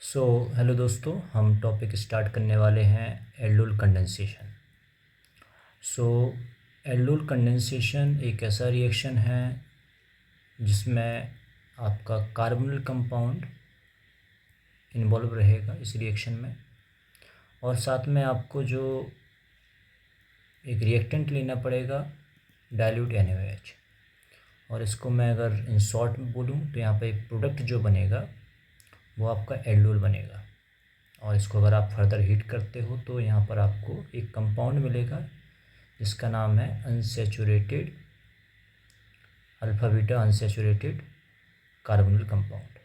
Hello दोस्तों, हम topic start करने वाले हैं एल्डोल कंडेंसेशन। सो एल्डोल कंडेंसेशन एक ऐसा रिएक्शन है जिसमें आपका कार्बोनिल कंपाउंड इन्वॉल्व रहेगा इस रिएक्शन में, और साथ में आपको जो एक रिएक्टेंट लेना पड़ेगा डाइल्यूट NaOH। और इसको मैं अगर इन शॉर्ट में बोलूँ तो यहाँ पे एक प्रोडक्ट जो बनेगा वो आपका एल्डोल बनेगा। और इसको अगर आप फर्दर हीट करते हो तो यहाँ पर आपको एक कंपाउंड मिलेगा जिसका नाम है unsaturated alpha beta unsaturated carbonyl compound.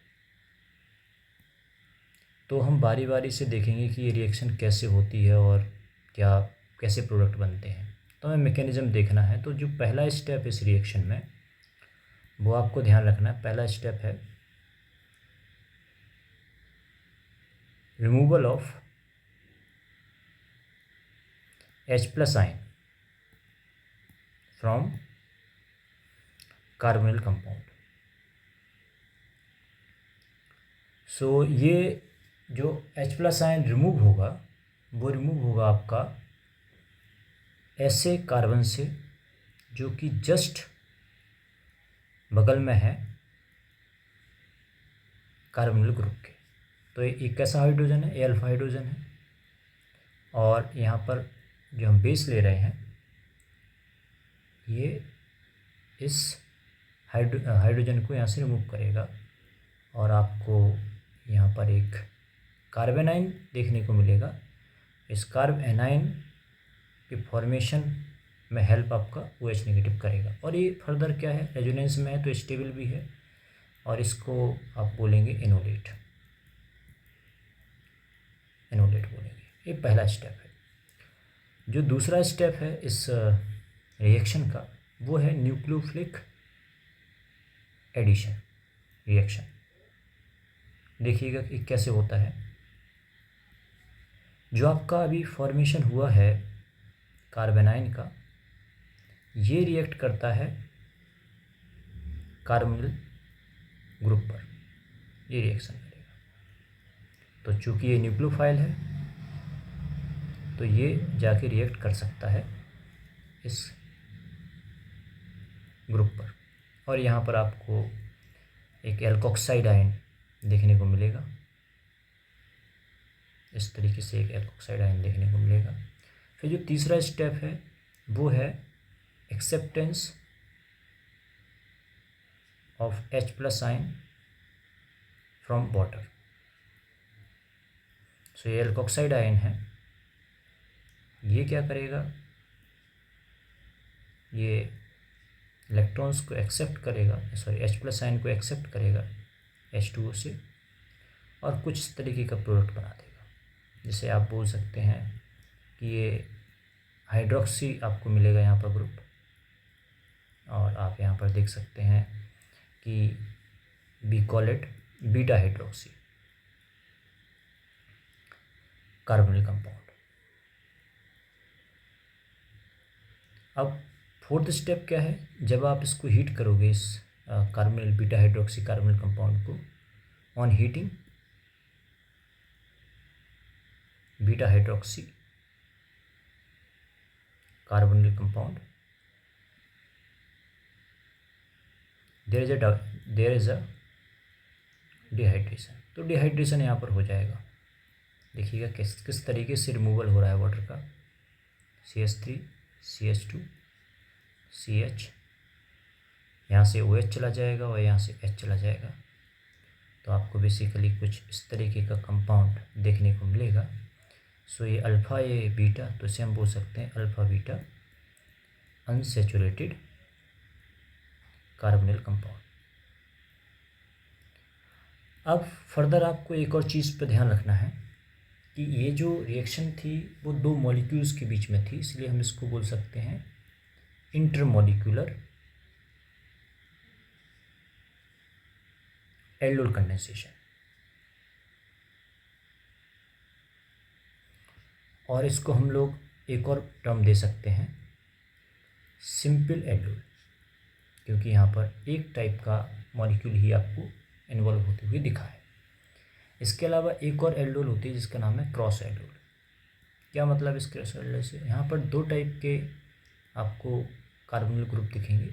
तो हम बारी बारी से देखेंगे कि ये रिएक्शन कैसे होती है और क्या कैसे प्रोडक्ट बनते हैं। तो हमें मैकेनिज़्म देखना है। तो जो पहला स्टेप इस रिएक्शन में वो आपको ध्यान रखना है। पहला स्टेप है removal of H+ ion from carbonyl compound. So ये जो H+ आयन रिमूव होगा वो रिमूव होगा आपका ऐसे कार्बन से जो कि जस्ट बगल में है कार्बोनिल ग्रुप के। तो ये कैसा हाइड्रोजन है? ये अल्फा हाइड्रोजन है। और यहाँ पर जो हम बेस ले रहे हैं ये इस हाइड्रोजन को यहाँ से रिमूव करेगा और आपको यहाँ पर एक कार्बन आयन देखने को मिलेगा। इस कार्बन आयन के फॉर्मेशन में हेल्प आपका OH नेगेटिव करेगा। और ये फर्दर क्या है, रेजोनेंस में है तो स्टेबल भी है, और इसको आप बोलेंगे इनोलेट बोलेंगे। ये पहला स्टेप है। जो दूसरा स्टेप है इस रिएक्शन का वो है न्यूक्लियोफिलिक एडिशन रिएक्शन। देखिएगा कि कैसे होता है। जो आपका अभी फॉर्मेशन हुआ है कार्बन आयन का, ये रिएक्ट करता है कार्बोनिल ग्रुप पर, ये रिएक्शन करेगा। तो चूंकि ये न्यूक्लियोफाइल है तो ये जाके रिएक्ट कर सकता है इस ग्रुप पर, और यहाँ पर आपको एक एल्कोक्साइड आयन देखने को मिलेगा। इस तरीके से एक एल्कोक्साइड आयन देखने को मिलेगा। फिर जो तीसरा स्टेप है वो है acceptance of H+ ion from water. So ये एल्कोक्साइड आयन है, ये क्या करेगा, ये इलेक्ट्रॉन्स को एक्सेप्ट करेगा, सॉरी H+ आयन को एक्सेप्ट करेगा H2O से, और कुछ इस तरीके का प्रोडक्ट बना देगा। जिसे आप बोल सकते हैं कि ये हाइड्रोक्सी आपको मिलेगा यहाँ पर ग्रुप। और आप यहाँ पर देख सकते हैं कि we call it beta hydroxy carbonyl compound. अब फोर्थ स्टेप क्या है, जब आप इसको हीट करोगे इस carbonyl beta hydroxy carbonyl compound को, on heating beta hydroxy carbonyl compound, there is a dehydration. तो डिहाइड्रेशन यहाँ पर हो जाएगा। देखिएगा किस तरीके से रिमूवल हो रहा है वाटर का। CH3 CH2 CH, यहाँ से OH चला जाएगा और यहाँ से H चला जाएगा। तो आपको बेसिकली कुछ इस तरीके का कंपाउंड देखने को मिलेगा। सो ये अल्फ़ा, ये बीटा, तो इसे हम बोल सकते हैं alpha beta unsaturated carbonyl compound. अब फर्दर आपको एक और चीज़ पर ध्यान रखना है कि ये जो रिएक्शन थी वो दो मॉलिक्यूल्स के बीच में थी, इसलिए हम इसको बोल सकते हैं इंटरमॉलिक्यूलर एल्डोल कंडेंसेशन। और इसको हम लोग एक और टर्म दे सकते हैं सिंपल एल्डोल, क्योंकि यहाँ पर एक टाइप का मॉलिक्यूल ही आपको इन्वॉल्व होते हुए दिखा है। इसके अलावा एक और एल्डोल होती है जिसका नाम है क्रॉस एल्डोल। क्या मतलब इस क्रॉस एल्डोल से? यहाँ पर दो टाइप के आपको कार्बोनिल ग्रुप दिखेंगे।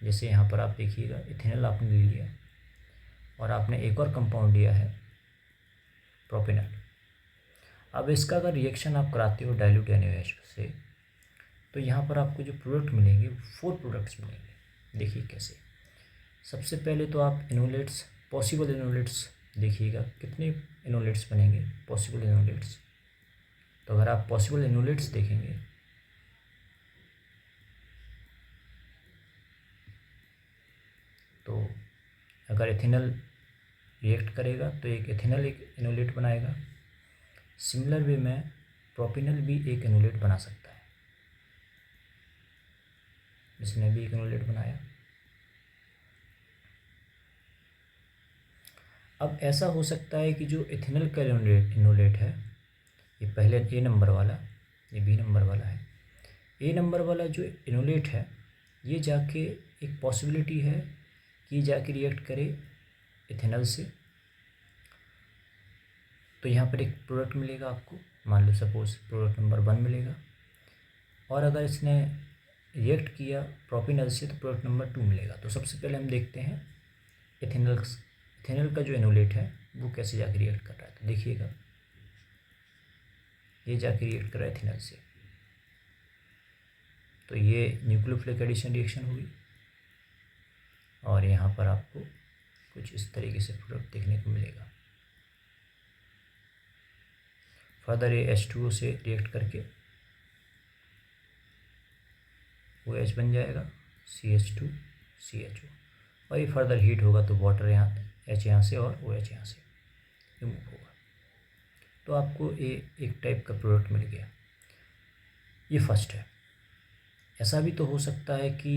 जैसे यहाँ पर आप देखिएगा, इथेनॉल आपने ले लिया और आपने एक और कंपाउंड लिया है प्रोपेनॉल। अब इसका अगर रिएक्शन आप कराते हो डाइल्यूट NaOH से, तो यहाँ पर आपको जो प्रोडक्ट मिलेंगे 4 प्रोडक्ट्स मिलेंगे। देखिए कैसे। सबसे पहले तो आप इनोलेट्स, पॉसिबल इनोलेट्स देखिएगा, कितने इनोलेट्स बनेंगे पॉसिबल इनोलेट्स। तो अगर आप पॉसिबल इनोलेट्स देखेंगे तो अगर इथेनॉल रिएक्ट करेगा तो एक इथेनॉल एक इनोलेट बनाएगा। सिमिलर वे में प्रोपेनॉल भी एक इनोलेट बना सकता है, इसने भी एक इनोलेट बनाया। अब ऐसा हो सकता है कि जो इथेनॉल का इनोलेट है, ये पहले A नंबर वाला, ये B नंबर वाला है। A नंबर वाला जो इनोलेट है, ये जाके एक पॉसिबिलिटी है कि जाके रिएक्ट करे इथेनॉल से, तो यहाँ पर एक प्रोडक्ट मिलेगा आपको, मान लो सपोज प्रोडक्ट नंबर 1 मिलेगा। और अगर इसने रिएक्ट किया प्रोपेनॉल से तो प्रोडक्ट नंबर 2 मिलेगा। तो सबसे पहले हम देखते हैं इथेनॉल का जो इनोलेट है वो कैसे जाके रिएक्ट कर रहा है। तो देखिएगा, ये जाके रिएक्ट कर रहा है इथेनॉल से, तो ये न्यूक्लियोफिलिक एडिशन रिएक्शन होगी और यहाँ पर आपको कुछ इस तरीके से प्रोडक्ट देखने को मिलेगा। फर्दर ये H2O से रिएक्ट करके OH बन जाएगा, CH2 CHO, और ये फर्दर हीट होगा तो वाटर यहाँ H यहाँ से और OH यहाँ से रिमूव होगा। तो आपको ये एक टाइप का प्रोडक्ट मिल गया। ये फर्स्ट है। ऐसा भी तो हो सकता है कि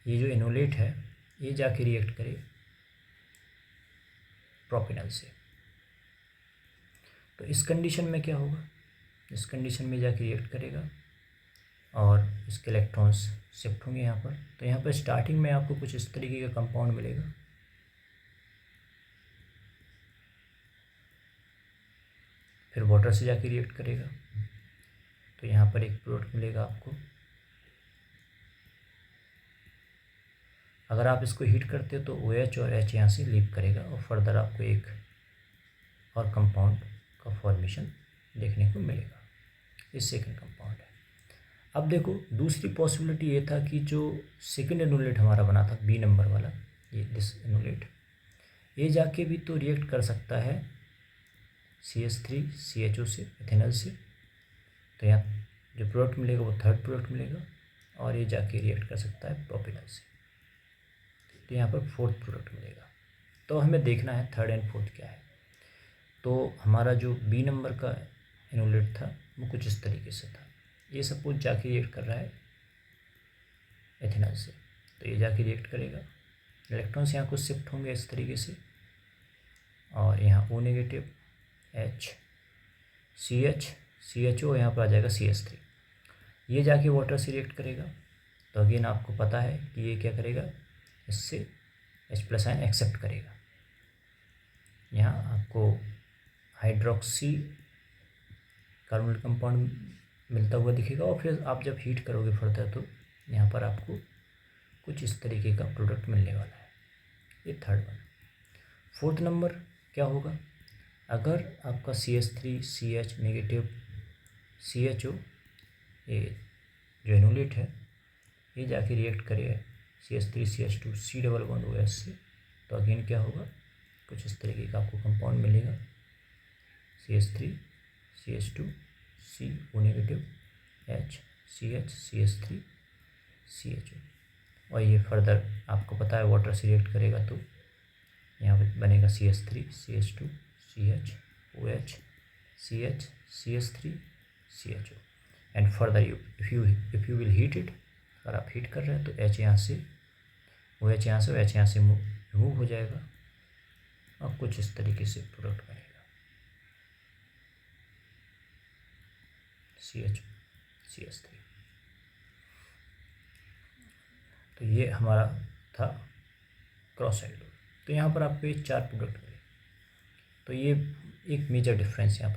ये जो इनोलेट है ये जाके रिएक्ट करे प्रोपेनॉल से। तो इस कंडीशन में क्या होगा? इस कंडीशन में जाके रिएक्ट करेगा और इसके इलेक्ट्रॉन्स शिफ्ट होंगे यहाँ पर। तो यहाँ पर स्टार्टिंग में आपको कुछ इस तरीके का कंपाउंड मिलेगा, फिर वाटर से जाके रिएक्ट करेगा तो यहाँ पर एक प्रोडक्ट मिलेगा आपको। अगर आप इसको हीट करते हो तो OH और H यहाँ से लीव करेगा और फर्दर आपको एक और कंपाउंड का फॉर्मेशन देखने को मिलेगा। ये सेकंड कंपाउंड है। अब देखो, दूसरी पॉसिबिलिटी ये था कि जो सेकंड इनोलेट हमारा बना था B नंबर वाला, ये दिस इनोलेट, ये जाके भी तो रिएक्ट कर सकता है CH3 CHO से, इथेनॉल से। तो यहाँ जो प्रोडक्ट मिलेगा वो थर्ड प्रोडक्ट मिलेगा और ये जाके रिएक्ट कर सकता है प्रोपेनॉल से। तो यहाँ पर फोर्थ प्रोडक्ट मिलेगा। तो हमें देखना है थर्ड एंड फोर्थ क्या है। तो हमारा जो B नंबर का इनोलेट था वो कुछ इस तरीके से था। ये सपोज जाके रिएक्ट कर रहा है इथेनॉल से, तो ये जाके रिएक्ट करेगा, इलेक्ट्रॉन्स यहाँ कुछ शिफ्ट होंगे इस तरीके से और यहाँ O negative H CH CHO, यहाँ पर आ जाएगा CH3। ये जाके वाटर से रिएक्ट करेगा तो अगेन आपको पता है कि ये क्या करेगा, इससे H+ आयन एक्सेप्ट करेगा। यहाँ आपको हाइड्रोक्सी कार्बोनिल कंपाउंड मिलता हुआ दिखेगा और फिर आप जब हीट करोगे फर्दर तो यहाँ पर आपको कुछ इस तरीके का प्रोडक्ट मिलने वाला है। ये थर्ड वन। फोर्थ नंबर क्या होगा? अगर आपका CH3 CH नेगेटिव CHO, ये जो इनोलेट है ये जाके रिएक्ट करे CH3 CH2 C double bond OH से, तो अगेन क्या होगा, कुछ इस तरीके का आपको कंपाउंड मिलेगा, CH3 CH2 C O negative H CH CH3 CHO, और ये फर्दर आपको पता है वाटर से रिएक्ट करेगा तो यहाँ पे बनेगा CH3 CH2 CH OH CH CH3 CHO, and further if you will heat it, अगर आप हीट कर रहे हैं तो H यहाँ से OH यहाँ से H यहाँ से रिमूव हो जाएगा और कुछ इस तरीके से प्रोडक्ट बनेगा CH CH3। तो ये हमारा था क्रॉस एल्डोल। तो यहाँ पर आपको ये 4 प्रोडक्ट मिले। तो ये एक मेजर डिफरेंस यहाँ पर